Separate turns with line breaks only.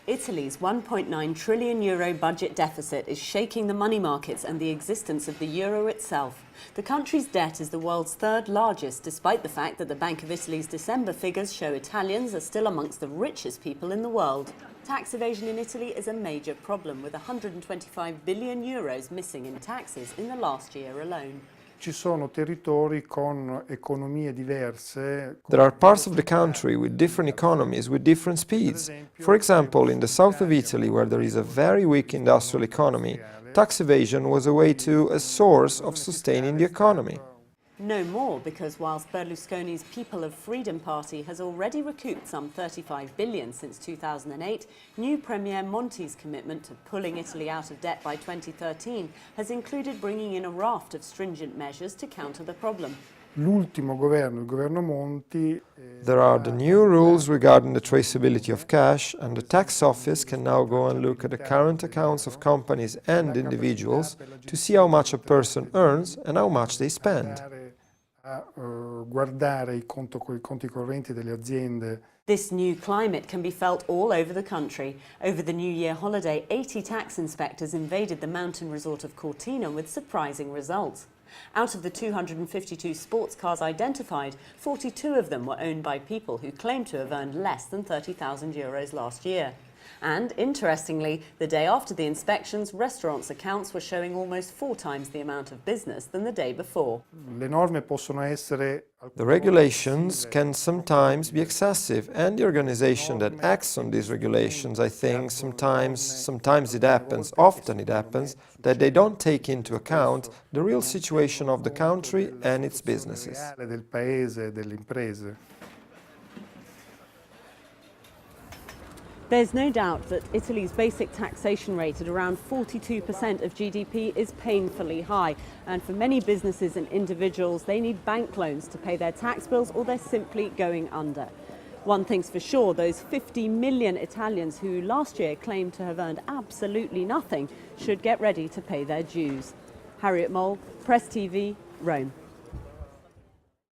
Italy's €1.9 trillion budget deficit is shaking the money markets and the existence of the euro itself. The country's debt is the world's third largest, despite the fact that the Bank of Italy's December figures show Italians are still amongst the richest people in the world. Tax evasion in Italy is a major problem, with €125 billion missing in taxes in the last year alone.
Ci sono territori con economie diverse.
There are parts of the country with different economies with different speeds. For example, in the south of Italy, where there is a very weak industrial economy, tax evasion was a source of sustaining the economy.
No more, because whilst Berlusconi's People of Freedom Party has already recouped some €35 billion since 2008, new Premier Monti's commitment to pulling Italy out of debt by 2013 has included bringing in a raft of stringent measures to counter the problem.
L'ultimo governo, il governo Monti.
There are the new rules regarding the traceability of cash, and the tax office can now go and look at the current accounts of companies and individuals to see how much a person earns and how much they spend.
Guardare i conti correnti delle aziende.
This new climate can be felt all over the country. Over the New Year holiday, 80 tax inspectors invaded the mountain resort of Cortina with surprising results. Out of the 252 sports cars identified, 42 of them were owned by people who claimed to have earned less than €30,000 last year. And, interestingly, the day after the inspections, restaurants' accounts were showing almost 4 times the amount of business than the day before.
Le norme possono essere.
The regulations can sometimes be excessive, and the organization that acts on these regulations, I think, sometimes it happens, often it happens, that they don't take into account the real situation of the country and its businesses.
Del paese, delle imprese.
There's no doubt that Italy's basic taxation rate at around 42% of GDP is painfully high, and for many businesses and individuals they need bank loans to pay their tax bills, or they're simply going under. One thing's for sure, those 50 million Italians who last year claimed to have earned absolutely nothing should get ready to pay their dues. Harriet Mole, Press TV, Rome.